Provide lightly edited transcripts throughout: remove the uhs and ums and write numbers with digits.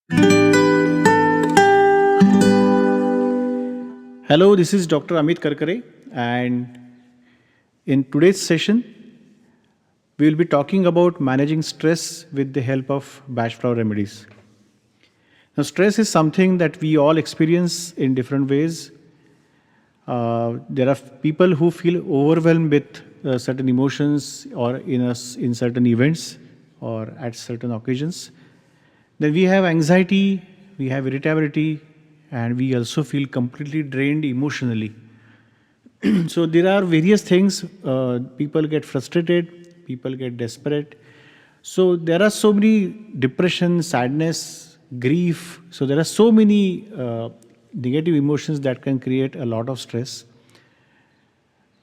Hello, this is Dr. Amit Karkare, and in today's session, we will be talking about managing stress with the help of Bach Flower Remedies. Now, stress is something that we all experience in different ways. There are people who feel overwhelmed with certain emotions or in certain events or at certain occasions. Then we have anxiety, we have irritability, and we also feel completely drained emotionally. So there are various things. People get frustrated, people get desperate. So there are so many depression, sadness, grief. So there are so many negative emotions that can create a lot of stress.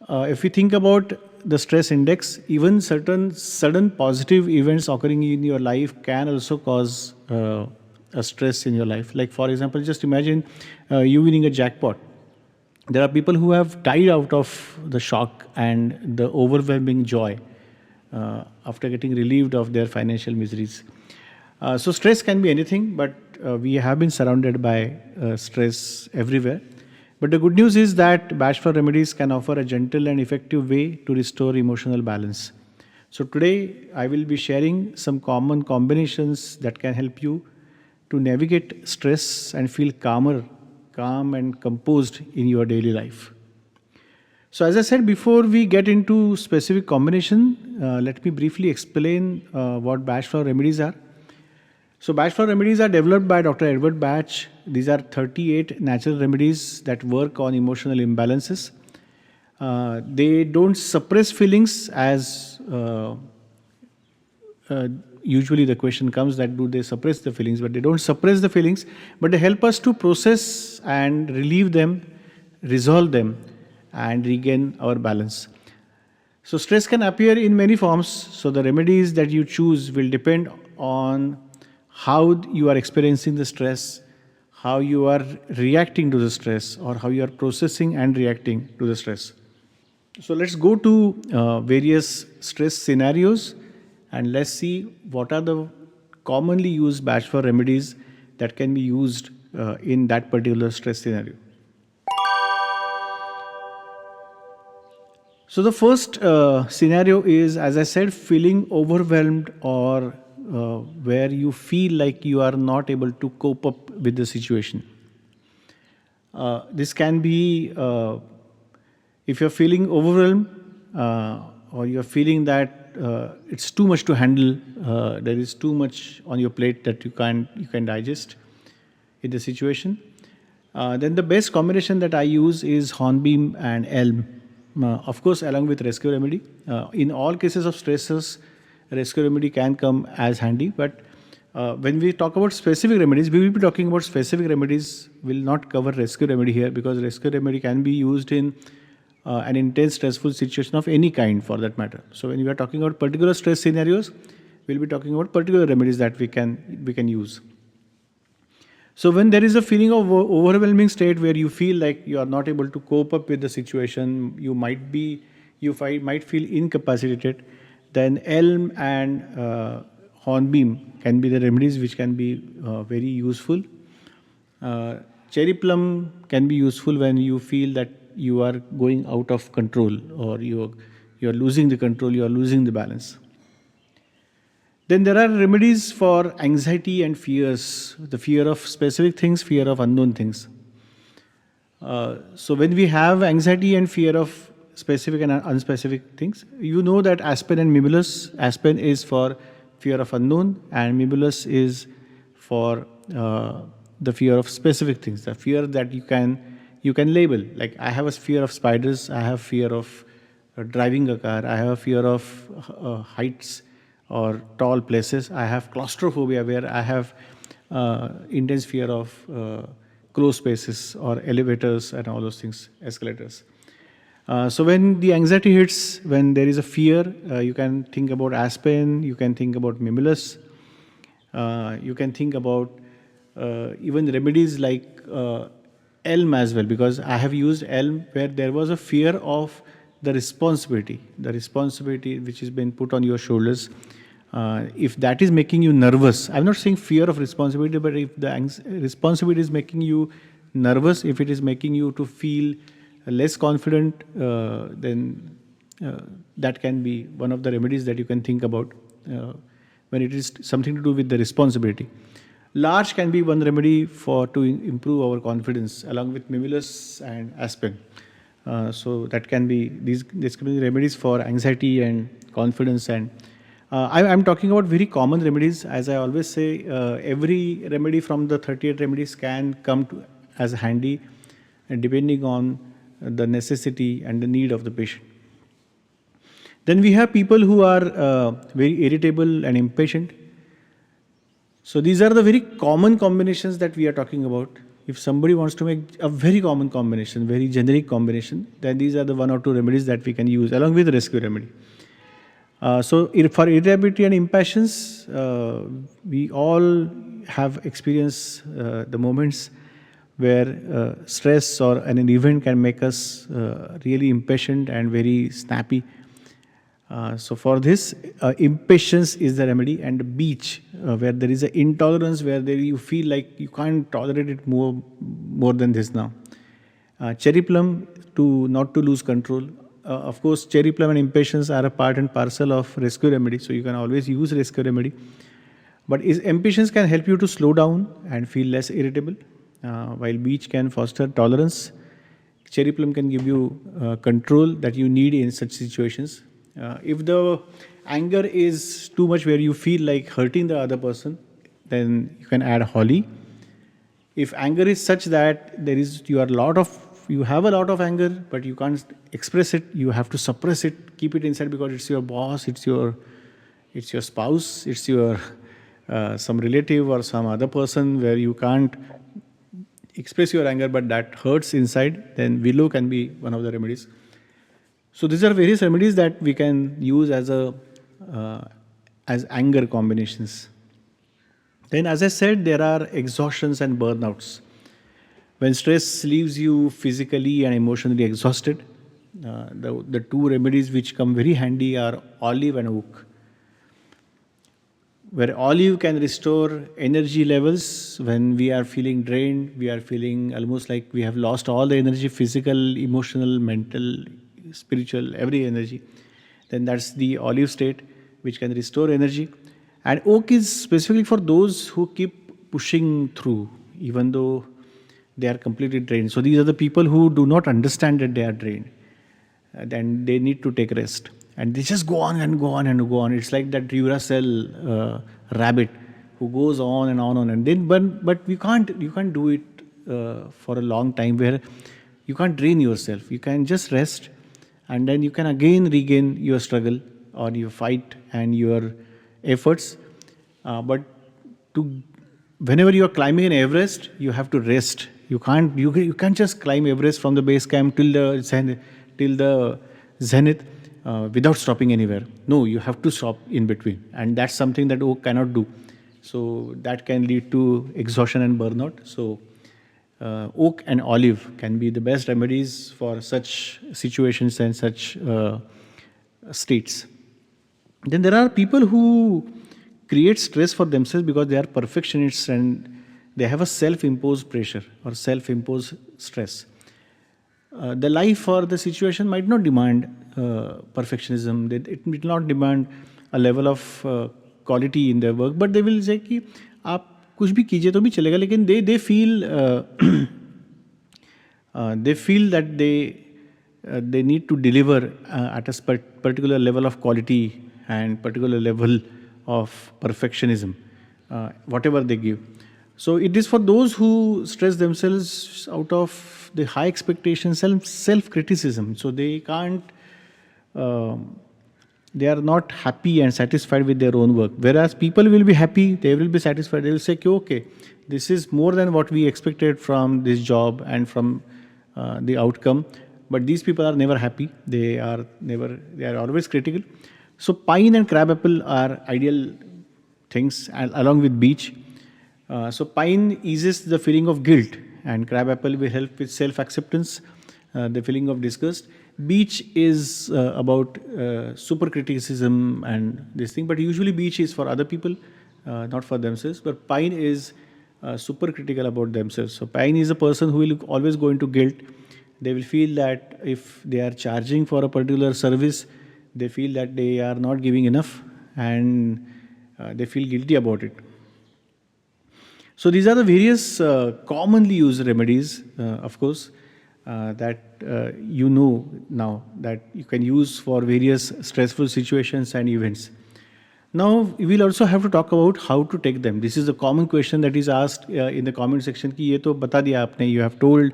If we think about the stress index, even certain sudden positive events occurring in your life can also cause a stress in your life. Like for example, just imagine you winning a jackpot. There are people who have died out of the shock and the overwhelming joy after getting relieved of their financial miseries. So stress can be anything, but we have been surrounded by stress everywhere. But the good news is that Bach Flower Remedies can offer a gentle and effective way to restore emotional balance. So today I will be sharing some common combinations that can help you to navigate stress and feel calm and composed in your daily life. So as I said, before we get into specific combination, let me briefly explain what Bach Flower Remedies are. So Bach Flower Remedies are developed by Dr. Edward Bach. These are 38 natural remedies that work on emotional imbalances. They don't suppress feelings as usually the question comes that do they suppress the feelings, but they don't suppress the feelings, but they help us to process and relieve them, resolve them, and regain our balance. So stress can appear in many forms. So the remedies that you choose will depend on how you are experiencing the stress, how you are reacting to the stress, or how you are processing and reacting to the stress. So let's go to various stress scenarios and let's see what are the commonly used Bach Flower remedies that can be used in that particular stress scenario. So the first scenario is, as I said, feeling overwhelmed or where you feel like you are not able to cope up with the situation. This can be if you're feeling overwhelmed or you're feeling that it's too much to handle, there is too much on your plate that you can digest in the situation. Then the best combination that I use is hornbeam and elm. Of course, along with rescue remedy. In all cases of stresses, rescue remedy can come as handy. But when we talk about specific remedies, we will be talking about specific remedies. Will not cover rescue remedy here because rescue remedy can be used in an intense stressful situation of any kind for that matter. So when we are talking about particular stress scenarios, we'll be talking about particular remedies that we can use. So when there is a feeling of overwhelming state where you feel like you are not able to cope up with the situation, might feel incapacitated, then elm and hornbeam can be the remedies which can be very useful. Cherry plum can be useful when you feel that you are going out of control or you are losing the control, you are losing the balance. Then there are remedies for anxiety and fears, the fear of specific things, fear of unknown things. So when we have anxiety and fear of specific and unspecific things, you know that aspen and mimulus, aspen is for fear of unknown and mimulus is for the fear of specific things, the fear that you can label. Like I have a fear of spiders, I have fear of driving a car, I have a fear of heights or tall places. I have claustrophobia where I have intense fear of closed spaces or elevators and all those things, escalators. So when the anxiety hits, when there is a fear, you can think about aspen, you can think about mimulus, you can think about even remedies like elm as well, because I have used elm where there was a fear of the responsibility which has been put on your shoulders If that is making you nervous, I'm not saying fear of responsibility, but if the responsibility is making you nervous, if it is making you to feel less confident, then that can be one of the remedies that you can think about when it is something to do with the responsibility. Larch can be one remedy for to improve our confidence, along with mimulus and aspen. So that can be these can be remedies for anxiety and confidence. And I'm talking about very common remedies. As I always say, every remedy from the 38 remedies can come to, as handy, depending on the necessity and the need of the patient. Then we have people who are very irritable and impatient. So these are the very common combinations that we are talking about. If somebody wants to make a very common combination, very generic combination, then these are the one or two remedies that we can use along with the rescue remedy. For irritability and impatience, we all have experienced the moments where stress or an event can make us really impatient and very snappy. So for this, impatience is the remedy, and beach, where there is an intolerance, where you feel like you can't tolerate it more than this now. Cherry plum, to not to lose control. Of course, cherry plum and impatience are a part and parcel of rescue remedy, so you can always use rescue remedy. But impatience can help you to slow down and feel less irritable, while beach can foster tolerance. Cherry plum can give you control that you need in such situations. If the anger is too much where you feel like hurting the other person, then you can add holly. If anger is such that you have a lot of anger, but you can't express it, you have to suppress it, keep it inside, because it's your boss, it's your spouse, it's your some relative or some other person where you can't express your anger, but that hurts inside, then willow can be one of the remedies. So these are various remedies that we can use as anger combinations. Then, as I said, there are exhaustions and burnouts. When stress leaves you physically and emotionally exhausted, the two remedies which come very handy are olive and oak. Where olive can restore energy levels when we are feeling drained, we are feeling almost like we have lost all the energy, physical, emotional, mental, spiritual, every energy. Then that's the olive state which can restore energy. And oak is specifically for those who keep pushing through, even though they are completely drained. So these are the people who do not understand that they are drained. Then they need to take rest. And they just go on and go on and go on. It's like that Duracell rabbit who goes on and on and on. And then, but you can't do it for a long time, where you can't drain yourself. You can just rest, and then you can again regain your struggle or your fight and your efforts. But to whenever you are climbing an Everest, you have to rest. You can't just climb Everest from the base camp till the zenith without stopping anywhere. No, you have to stop in between, and that's something that oak cannot do. So that can lead to exhaustion and burnout. So oak and olive can be the best remedies for such situations and such states. Then there are people who create stress for themselves because they are perfectionists and they have a self-imposed pressure or self-imposed stress. The life or the situation might not demand perfectionism. It will not demand a level of quality in their work, but they will say कि आप कुछ भी कीजिए तो भी चलेगा, लेकिन they feel they feel that they need to deliver at a particular level of quality and particular level of perfectionism, whatever they give. So it is for those who stress themselves out of the high expectations and self-criticism. So they can't, they are not happy and satisfied with their own work. Whereas people will be happy, they will be satisfied. They will say, okay, this is more than what we expected from this job and from the outcome. But these people are never happy. They are always critical. So pine and crabapple are ideal things, along with beech. So pine eases the feeling of guilt, and crabapple will help with self-acceptance, the feeling of disgust. Beach is about super criticism and this thing, but usually beach is for other people, not for themselves. But pine is super critical about themselves. So pine is a person who will always go into guilt. They will feel that if they are charging for a particular service, they feel that they are not giving enough, and they feel guilty about it. So these are the various commonly used remedies, of course, that you know now that you can use for various stressful situations and events. Now we will also have to talk about how to take them. This is a common question that is asked in the comment section. कि ये तो बता दिया आपने, you have told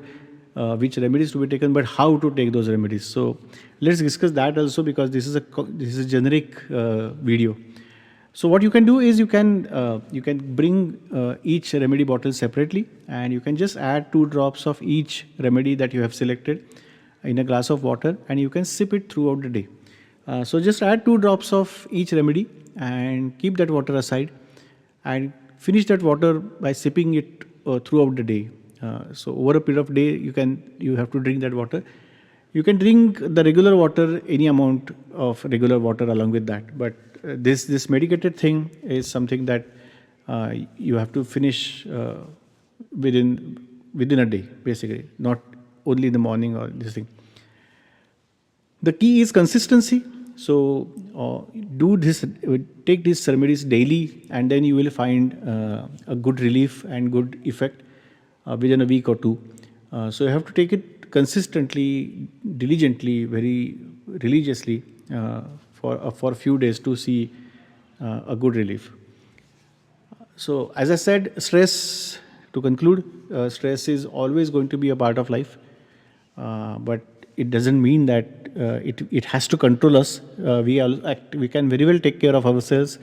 which remedies to be taken, but how to take those remedies. So let's discuss that also, because this is a generic video. So what you can do is you can bring each remedy bottle separately, and you can just add 2 drops of each remedy that you have selected in a glass of water, and you can sip it throughout the day. So just add 2 drops of each remedy and keep that water aside, and finish that water by sipping it throughout the day. So over a period of day, you have to drink that water. You can drink the regular water, any amount of regular water along with that. But this medicated thing is something that you have to finish within a day, basically, not only in the morning or this thing. The key is consistency. So take these remedies daily, and then you will find a good relief and good effect within a week or two. So you have to take it consistently, diligently, very religiously for a few days to see a good relief. So as I said, stress. To conclude, stress is always going to be a part of life, but it doesn't mean that it has to control us. We can very well take care of ourselves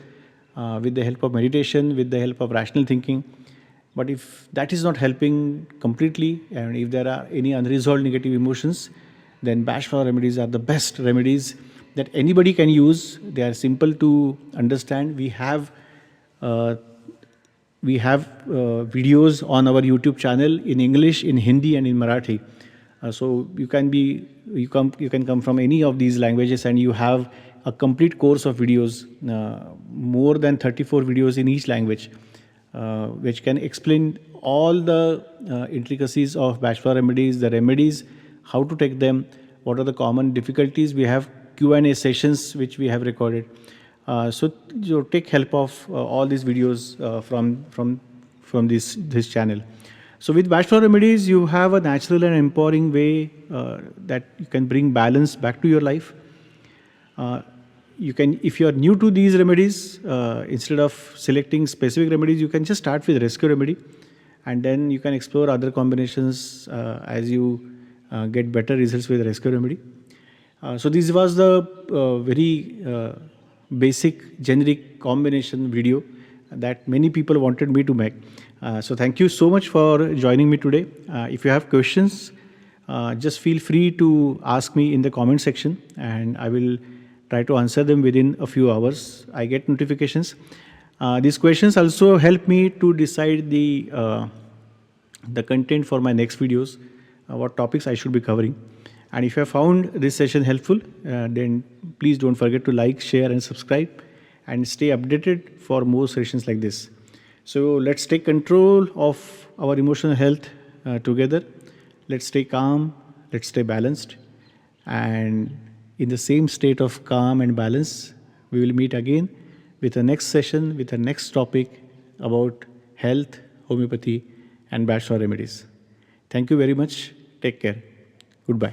with the help of meditation, with the help of rational thinking. But if that is not helping completely, and if there are any unresolved negative emotions, then Bach Flower remedies are the best remedies that anybody can use. They are simple to understand. Uh, we have videos on our YouTube channel in English, in Hindi, and in Marathi. So you can come from any of these languages, and you have a complete course of videos, more than 34 videos in each language, which can explain all the intricacies of Bach Flower remedies, the remedies, how to take them, what are the common difficulties. We have Q&A sessions which we have recorded. So you take help of all these videos from this channel. So with Bach Flower Remedies, you have a natural and empowering way that you can bring balance back to your life. If you are new to these remedies, instead of selecting specific remedies, you can just start with rescue remedy, and then you can explore other combinations as you get better results with rescue remedy. So this was the very basic generic combination video that many people wanted me to make. So thank you so much for joining me today. If you have questions, just feel free to ask me in the comment section, and I will try to answer them within a few hours. I get notifications. These questions also help me to decide the content for my next videos, what topics I should be covering. And if you have found this session helpful, then please don't forget to like, share, and subscribe, and stay updated for more sessions like this. So let's take control of our emotional health together. Let's stay calm, let's stay balanced, and in the same state of calm and balance, we will meet again with the next session, with the next topic about health, homeopathy, and Bach Flower remedies. Thank you very much. Take care. Goodbye.